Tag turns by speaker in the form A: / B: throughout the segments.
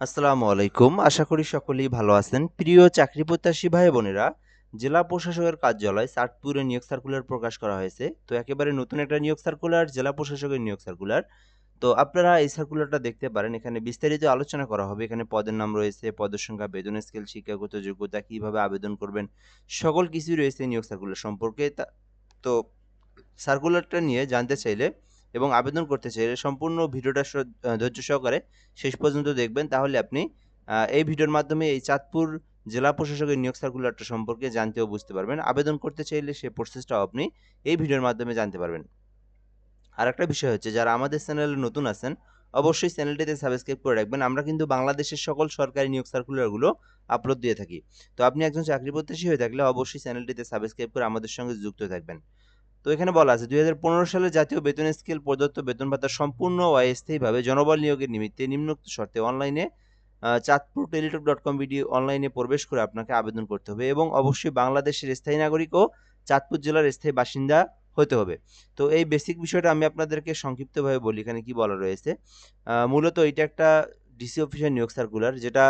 A: আসসালামু আলাইকুম। আশা করি সকলেই ভালো আছেন। প্রিয় চাকরি প্রত্যাশী ভাই বোনেরা, জেলা প্রশাসকের কার্যালয় চাঁদপুরে নিয়োগ সার্কুলার প্রকাশ করা হয়েছে। তো একেবারে নতুন একটা নিয়োগ সার্কুলার, জেলা প্রশাসকের নিয়োগ সার্কুলার। তো আপনারা এই সার্কুলারটা দেখতে পারেন। এখানে বিস্তারিত আলোচনা করা হবে। এখানে পদের নাম রয়েছে, পদের সংখ্যা, বেতন স্কেল, শিক্ষাগত যোগ্যতা, কিভাবে আবেদন করবেন, সকল কিছুই রয়েছে নিয়োগ সার্কুলার সম্পর্কে। তো সার্কুলারটা নিয়ে জানতে চাইলে এবং আবেদন করতে চাইলে সম্পূর্ণ ভিডিওটা ধৈর্য সহকারে শেষ পর্যন্ত দেখবেন। তাহলে আপনি এই ভিডিওর মাধ্যমে এই চাঁদপুর জেলা প্রশাসকের নিয়োগ সার্কুলারটা সম্পর্কে জানতে ও বুঝতে পারবেন। আবেদন করতে চাইলে সে প্রসেসটাও আপনি এই ভিডিওর মাধ্যমে জানতে পারবেন। আরেকটা বিষয় হচ্ছে, যারা আমাদের চ্যানেলে নতুন আছেন অবশ্যই চ্যানেলটিতে সাবস্ক্রাইব করে রাখবেন। আমরা কিন্তু বাংলাদেশের সকল সরকারি নিয়োগ সার্কুলারগুলো আপলোড দিয়ে থাকি। তো আপনি একজন চাকরি প্রত্যাশী হয়ে থাকলে অবশ্যই চ্যানেলটিতে সাবস্ক্রাইব করে আমাদের সঙ্গে যুক্ত থাকবেন। তো এখানে বলা আছে ২০১৫ সালে জাতীয় বেতন স্কেল প্রদত্ত বেতন ভাতা সম্পূর্ণ ও অস্থায়ীভাবে জনবল নিয়োগের নিমিত্তে নিম্নোক্ত শর্তে অনলাইনে Chandpur Teletalk dot com BD অনলাইনে প্রবেশ করে আপনাকে আবেদন করতে হবে এবং অবশ্যই বাংলাদেশের স্থায়ী নাগরিক ও চাঁদপুর জেলার স্থায়ী বাসিন্দা হতে হবে। তো এই বেসিক বিষয়টা আমি আপনাদেরকে সংক্ষিপ্তভাবে বলি এখানে কি বলা রয়েছে। মূলত এটা একটা ডিসি অফিসের নিয়োগ সার্কুলার, যেটা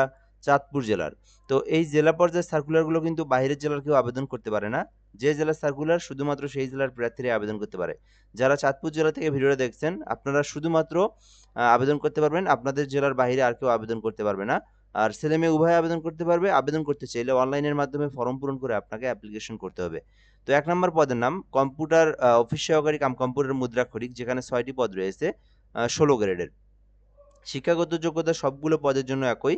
A: চাঁদপুর জেলার। তো এই জেলা পর্যায়ের সার্কুলারগুলো কিন্তু বাইরের জেলার কেউ আবেদন করতে পারে না। যে জেলার সার্কুলার শুধুমাত্র সেই জেলার প্রার্থীরাই আবেদন করতে পারে। যারা চাঁদপুর জেলা থেকে ভিডিওটা দেখছেন, আপনারা শুধুমাত্র আবেদন করতে পারবেন। আপনাদের জেলার বাইরে আর কেউ আবেদন করতে পারবে না। আর ছেলে-মেয়ে উভয়ে আবেদন করতে পারবে। আবেদন করতে চাইলে অনলাইনের মাধ্যমে ফর্ম পূরণ করে আপনাকে অ্যাপ্লিকেশন করতে হবে। তো ১ নম্বর পদের নাম কম্পিউটার অফিস সহকারী কাম কম্পিউটার মুদ্রাক্ষরিক, যেখানে ৬ টি পদ রয়েছে ১৬ গ্রেডের। শিক্ষাগত যোগ্যতা সবগুলো পদের জন্য একই,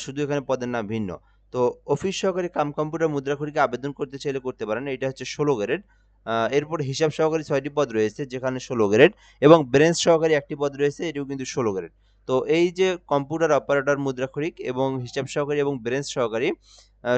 A: শুধু এখানে পদের নাম ভিন্ন। তো অফিস সহকারী কাম কম্পিউটার মুদ্রাক্ষরিকে আবেদন করতে চাইলে করতে পারেন। এটা হচ্ছে ১৬ গ্রেড। এরপর হিসাব সহকারী ৬ টি পদ রয়েছে, যেখানে ১৬ গ্রেড এবং ব্রেঞ্চ সহকারী ১ টি পদ রয়েছে, এটিও কিন্তু ১৬ গ্রেড। তো এই যে কম্পিউটার অপারেটর মুদ্রাক্ষরিক এবং হিসাব সহকারী এবং ব্রেঞ্চ সহকারী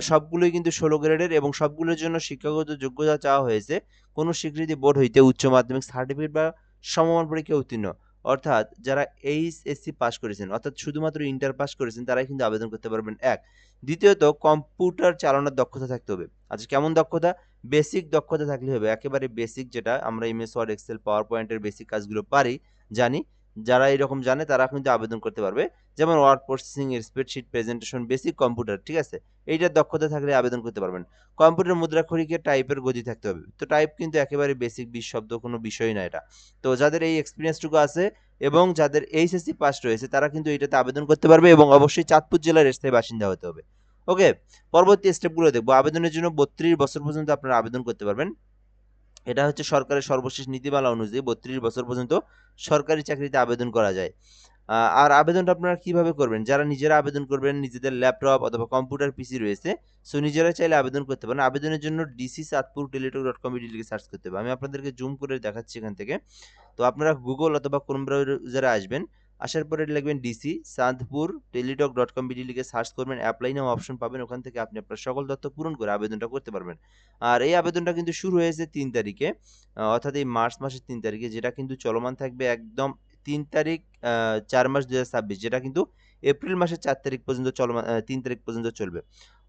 A: সবগুলোই কিন্তু ১৬ গ্রেডের এবং সবগুলোর জন্য শিক্ষাগত যোগ্যতা চাওয়া হয়েছে কোনো স্বীকৃতি বোর্ড হইতে উচ্চ মাধ্যমিক সার্টিফিকেট বা সমমান পরীক্ষায় উত্তীর্ণ। অর্থাৎ যারা এইচএসসি পাস করেছেন, অর্থাৎ শুধুমাত্র ইন্টার পাস করেছেন, তারাই কিন্তু আবেদন করতে পারবেন ১। দ্বিতীয়ত কম্পিউটার চালানোর দক্ষতা থাকতে হবে। আচ্ছা, কেমন দক্ষতা? বেসিক দক্ষতা থাকলে হবে। একেবারে বেসিক, যেটা আমরা এমএস ওয়ার্ড, এক্সেল, পাওয়ার পয়েন্টের বেসিক কাজগুলো পারি, জানি। যারা এরকম জানে তারা কিন্তু আবেদন করতে পারবে। যেমন word processing, spreadsheet, presentation, basic computer, ঠিক আছে? এইটার দক্ষতা থাকলে আবেদন করতে পারবেন। কম্পিউটার মুদ্রাক্ষরিকের টাইপের গতি থাকতে হবে। তো টাইপ কিন্তু একেবারে বেসিক ২০ শব্দ কোনো বিষয়ই না এটা। তো যাদের এই এক্সপেরিয়েন্সটুকু আছে এবং যাদের এইচএসসি পাস রয়েছে তারা কিন্তু এটাতে আবেদন করতে পারবে এবং অবশ্যই চাঁদপুর জেলার স্থায়ী বাসিন্দা হতে হবে। ওকে, পরবর্তী স্টেপগুলো দেখবো। আবেদনের জন্য ৩২ বছর পর্যন্ত আপনারা আবেদন করতে পারবেন। এটা হচ্ছে সরকারের সর্বশেষ নীতিমালা অনুযায়ী ৩২ বছর পর্যন্ত সরকারি চাকরিতে আবেদন করা যায়। আর আবেদনটা আপনারা কিভাবে করবেন? যারা নিজেরা আবেদন করবেন, নিজেদের ল্যাপটপ অথবা কম্পিউটার পিসি রয়েছে, সো নিজেরা চাইলে আবেদন করতে পারেন। আবেদনের জন্য dc@চাঁদপুর-টেলিটক.com লিখে সার্চ করতে হবে। আমি আপনাদেরকে জুম করে দেখাচ্ছি এখান থেকে। তো আপনারা গুগল অথবা ক্রোম ব্রাউজারে আসবেন। আসার পরে লিখবেন DC Chandpur Teletalk dot com BD লিখে সার্চ করবেন। অ্যাপ্লাই নাও অপশন পাবেন। ওখান থেকে আপনি আপনার সকল তথ্য পূরণ করে আবেদনটা করতে পারবেন। আর এই আবেদনটা কিন্তু শুরু হয়েছে ৩ তারিখে, অর্থাৎ এই মার্চ মাসের ৩ তারিখে, যেটা কিন্তু চলমান থাকবে একদম ৩ তারিখ ৪ মাস ২০২৬, যেটা কিন্তু এপ্রিল মাসের ৪ তারিখ পর্যন্ত ৩ তারিখ পর্যন্ত চলবে।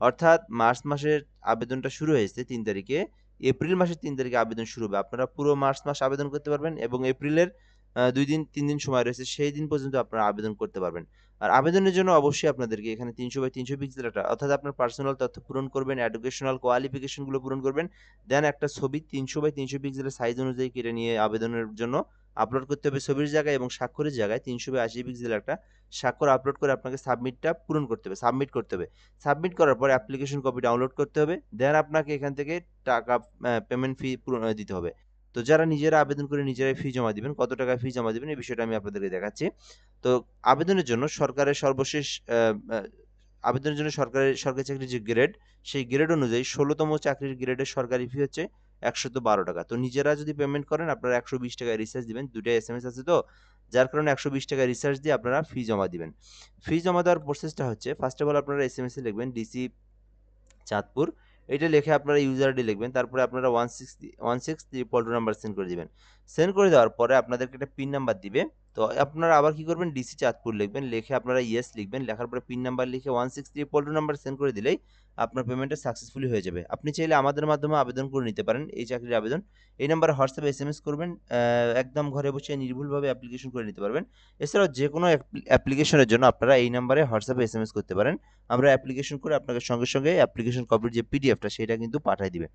A: অর্থাৎ মার্চ মাসের আবেদনটা শুরু হয়েছে ৩ তারিখে, এপ্রিল মাসের ৩ তারিখে আবেদন শুরু হবে। আপনারা পুরো মার্চ মাস আবেদন করতে পারবেন এবং এপ্রিলের ২ দিন ৩ দিন সময় রয়েছে, সেই দিন পর্যন্ত আপনারা আবেদন করতে পারবেন। আর আবেদনের জন্য অবশ্যই আপনাদেরকে এখানে ৩০০/৩০০ পিক্সেল একটা, অর্থাৎ আপনার পার্সোনাল তথ্য পূরণ করবেন, এডুকেশনাল কোয়ালিফিকেশন গুলো পূরণ করবেন। দেন একটা ছবি ৩০০/৩০০ পিক্সেলের সাইজ অনুযায়ী কেটে নিয়ে আবেদনের জন্য আপলোড করতে হবে ছবির জায়গায়, এবং স্বাক্ষরের জায়গায় ৩০০/৮০ পিক্সেলের একটা স্বাক্ষর আপলোড করে আপনাকে সাবমিটটা পূরণ করতে হবে, সাবমিট করতে হবে। সাবমিট করার পর অ্যাপ্লিকেশন কপি ডাউনলোড করতে হবে। দেন আপনাকে এখান থেকে টাকা পেমেন্ট ফি দিতে হবে। তো যারা নিজেরা আবেদন করে নিজেরাই ফি জমা দিবেন, কত টাকা ফি জমা দিবেন এই বিষয়টা আমি আপনাদেরকে দেখাচ্ছি। তো আবেদনের জন্য সরকারের সর্বশেষ আ আ আবেদনের জন্য সরকারি চাকরির যে গ্রেড, সেই গ্রেড অনুযায়ী ১৬ তম চাকরির গ্রেডের সরকারি ফি হচ্ছে ৳১১২। তো নিজেরা যদি পেমেন্ট করেন আপনারা ৳১২০ রিচার্জ দিবেন। ২ টা এসএমএস আছে তো, যার কারণে ৳১২০ রিচার্জ দিয়ে আপনারা ফি জমা দিবেন। ফি জমা দেওয়ার প্রসেসটা হচ্ছে, ফার্স্ট অফ অল আপনারা এসএমএস এ লিখবেন ডিসি চাঁদপুর। এটা লিখে আপনারা ইউজার আইডি লিখবেন। তারপরে আপনারা 16 3 নাম্বার সেন্ড করে দিবেন। সেন্ড করে দেওয়ার পরে আপনাদেরকে একটা পিন নাম্বার দিবে। তো তো আপনারা আবার কি করবেন, ডিসি চাঁদপুর লিখবেন, লিখে আপনারা ইয়েস লিখবেন, লেখার পরে পিন নাম্বার লিখে 163 নাম্বার সেন্ড করে দিলেই আপনার পেমেন্টটা সাকসেসফুলি হয়ে যাবে। আপনি চাইলে আমাদের মাধ্যমে আবেদন করে নিতে পারেন এই চাকরির আবেদন। এই নাম্বারে হোয়াটসঅ্যাপে এসএমএস করবেন, একদম ঘরে বসে নির্ভুলভাবে অ্যাপ্লিকেশন করে নিতে পারবেন। এছাড়াও যে কোনো অ্যাপ্লিকেশনের জন্য আপনারা এই নাম্বারে হোয়াটসঅ্যাপে এসএমএস করতে পারেন। আমরা অ্যাপ্লিকেশন করে আপনাকে সঙ্গে সঙ্গে অ্যাপ্লিকেশন কপির যে পিডিএফটা সেটা কিন্তু পাঠিয়ে দিবে।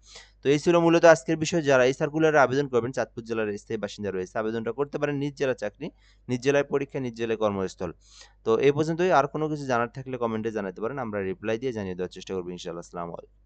A: তো এই ছিল মূলত আজকের বিষয়। যারা এই সার্কুলারে আবেদন করবেন, চাঁদপুর জেলার স্থায়ী বাসিন্দা রয়েছে, আবেদনটা করতে পারেন। নিজ জেলা চাকরি, নিজ জেলায় পরীক্ষা, নিজ জেলায় কর্মস্থল। তো এই পর্যন্তই। আর কোনো কিছু জানার থাকলে কমেন্টে জানাতে পারেন, আমরা রিপ্লাই দিয়ে জানিয়ে দেওয়ার চেষ্টা করবো ইনশাআল্লাহ। আসসালামু আলাইকুম।